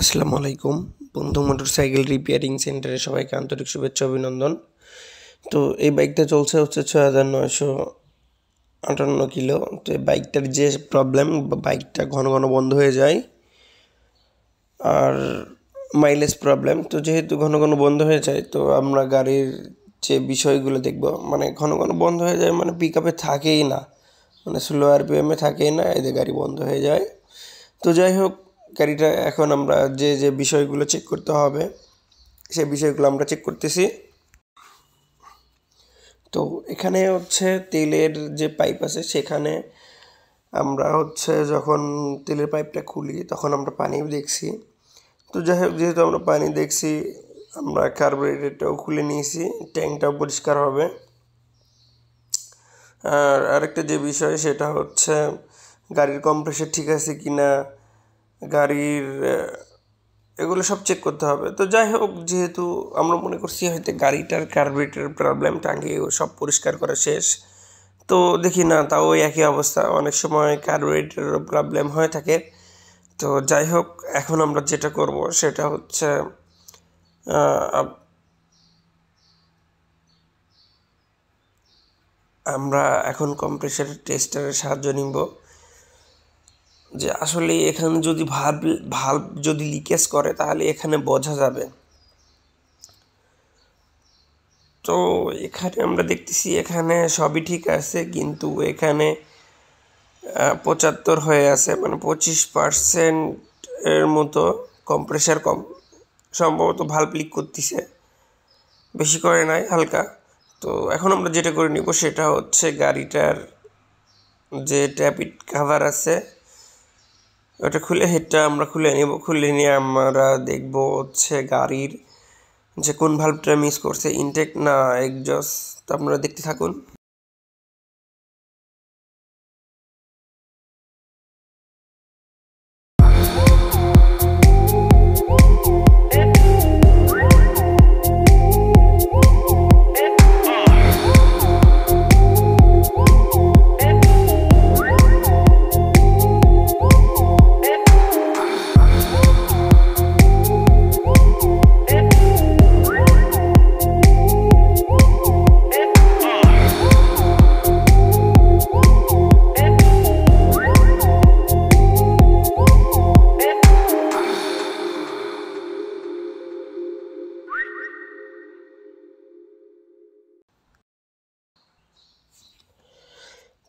আসসালামু আলাইকুম বন্ধু মোটরসাইকেল রিপেয়ারিং সেন্টারে সবাইকে আন্তরিক শুভেচ্ছা অভিনন্দন। তো এই বাইকটা চলছে ৬৯৫৮ কিলো। তো এই বাইকটার যে প্রবলেম, বাইকটা ঘন ঘন বন্ধ হয়ে যায় আর মাইলেজ প্রবলেম। তো যেহেতু ঘন ঘন বন্ধ হয়ে যায়, তো আমরা গাড়ির যে বিষয়গুলো দেখব, মানে ঘন ঘন বন্ধ হয়ে যায় মানে পিক আপে থাকেই না, মানে স্লো আরপিএমে থাকেই না, এদের গাড়ি বন্ধ হয়ে যায়। তো যাই হোক, গাড়িটা এখন আমরা যে বিষয়গুলো চেক করতে হবে সেই বিষয়গুলো আমরা চেক করতেছি। তো এখানে তেলের যে পাইপ আছে, সেখানে আমরা যখন তেলের পাইপটা খুলি তখন আমরা পানি দেখছি। তো যাই হোক, যেহেতু আমরা পানি দেখছি, আমরা কার্বোরেটরটাও খুলে নিয়েছি, ট্যাঙ্কটাও পরিষ্কার হবে। আর আরেকটা যে বিষয়, সেটা গাড়ির কম্প্রেসার ঠিক আছে কি না, গাড়ির এগুলো সব চেক করতে হবে। তো যাই হোক, যেহেতু আমরা মনে করছি হয়তো গাড়িটার কার্বোরেটরের প্রবলেম, টাঙ্কি সব পরিষ্কার করা শেষ, তো দেখি না, তাও ওই একই অবস্থা। অনেক সময় কার্বোরেটরের প্রবলেম হয়ে থাকে। তো যাই হোক, এখন আমরা যেটা করব সেটা আমরা এখন কম্প্রেসারের টেস্টারের সাহায্য নিব, যে আসলে এখানে যদি ভাল্ব যদি লিকেজ করে তাহলে এখানে বোঝা যাবে। তো এখানে আমরা দেখতেছি এখানে সবই ঠিক আছে, কিন্তু এখানে ৭৫ হয়ে আছে, মানে 25% এর মতো কম্প্রেসার কম, সম্ভবত ভাল্ব লিক করতেছে, বেশি করে নাই, হালকা। তো এখন আমরা যেটা করে নিব সেটা গাড়িটার যে ট্যাপিট কাভার আছে ওটা খুলে, হেডটা আমরা খুলে নিব। খুলে নিয়ে আমরা দেখব গাড়ির যে কোন ভাল্বটা মিস করছে, ইনটেক না এক্সজস্ট। তো আপনারা দেখতে থাকুন।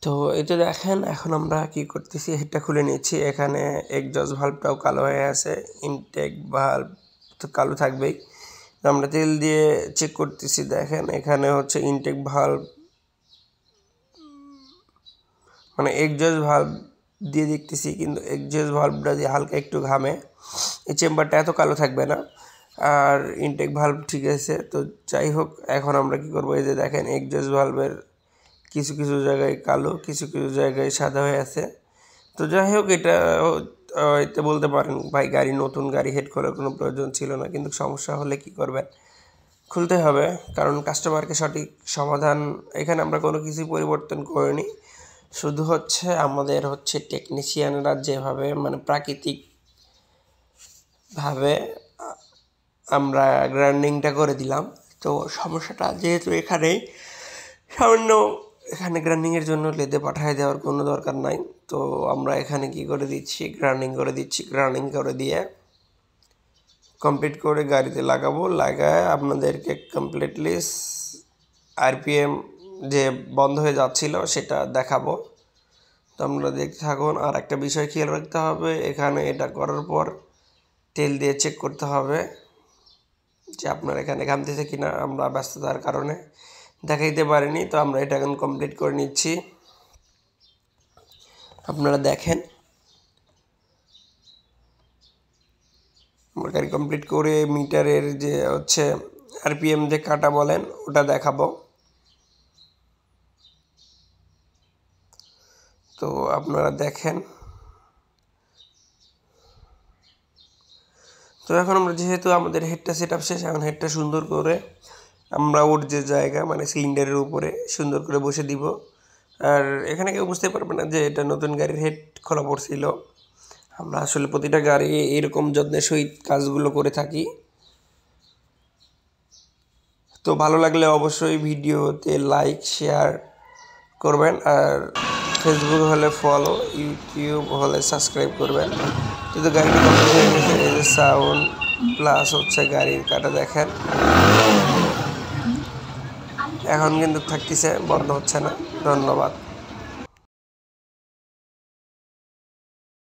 তো এটা দেখেন, এখন আমরা কি করতেছি, হেডটা খুলে নিচ্ছি। এখানে এক্সজস্ট ভাল্বটাও কালো হয়ে আছে, ইনটেক ভাল্ব তো কালো থাকবেই। আমরা তেল দিয়ে চেক করতেছি। দেখেন এখানে ইনটেক ভাল্ব, মানে এক্সজস্ট ভাল্ব দিয়ে দেখতেছি, কিন্তু এক্সজস্ট ভাল্বটা দিয়ে হালকা একটু ঘামে, এই চেম্বারটা এত কালো থাকবে না। আর ইনটেক ভাল্ব ঠিক আছে। তো যাই হোক, এখন আমরা কি করবো, এই যে দেখেন এক্সজস্ট ভাল্বের কিছু কিছু জায়গায় কালো, কিছু কিছু জায়গায় সাদা হয়ে আছে। তো যাই হোক, এতে বলতে পারেন ভাই গাড়ি নতুন, গাড়ি হেড খোলার কোনো প্রয়োজন ছিল না, কিন্তু সমস্যা হলে কি করবেন, খুলতে হবে, কারণ কাস্টমারকে সঠিক সমাধান। এখানে আমরা কোনো কিছুই পরিবর্তন করিনি, শুধু আমাদের টেকনিশিয়ানরা যেভাবে, মানে প্রাকৃতিকভাবে আমরা গ্রাইন্ডিংটা করে দিলাম। তো সমস্যাটা যেহেতু এখানেই সামান্য, এখানে গ্রাইন্ডিংয়ের জন্য লেদে পাঠিয়ে দেওয়ার কোনো দরকার নাই। তো আমরা এখানে কি করে দিচ্ছি, গ্রাইন্ডিং করে দিচ্ছি। গ্রাইন্ডিং করে দিয়ে কমপ্লিট করে গাড়িতে লাগাবো। লাগায় আপনাদেরকে কমপ্লিটলি আরপিএম যে বন্ধ হয়ে যাচ্ছিল সেটা দেখাবো। তো আমরা দেখতে থাকুন। আর একটা বিষয় খেয়াল রাখতে হবে, এখানে এটা করার পর তেল দিয়ে চেক করতে হবে যে আপনার এখানে ঘামতেছে কিনা। আমরা ব্যস্ততার কারণে দেখাইতে পারিনি, তো আমরা এটা এখন কমপ্লিট করে নিচ্ছি। আপনারা দেখেন, আমার গাড়ি কমপ্লিট করে মিটারের যে আরপিএম যে কাটা বলেন ওটা দেখাবো। তো আপনারা দেখেন। তো এখন আমরা যেহেতু আমাদের হেডটা সেট আপ শেষ, এখন হেডটা সুন্দর করে আমরা ওর যে জায়গা, মানে সিলিন্ডারের উপরে সুন্দর করে বসে দিব। আর এখানে কেউ বুঝতে পারবে না যে এটা নতুন গাড়ির হেড খোলা পড়ছিল। আমরা আসলে প্রতিটা গাড়ি এরকম যত্নের সহিত কাজগুলো করে থাকি। তো ভালো লাগলে অবশ্যই ভিডিওতে লাইক শেয়ার করবেন, আর ফেসবুক হলে ফলো, ইউটিউব হলে সাবস্ক্রাইব করবেন। কিন্তু গাড়িটা কমপ্লিট হয়ে গেছে, এই যে সাউন্ড প্লাস হচ্ছে গাড়ির কাটা দেখেন, এখন কিন্তু থাকতেছে, বন্ধ হচ্ছে না। ধন্যবাদ।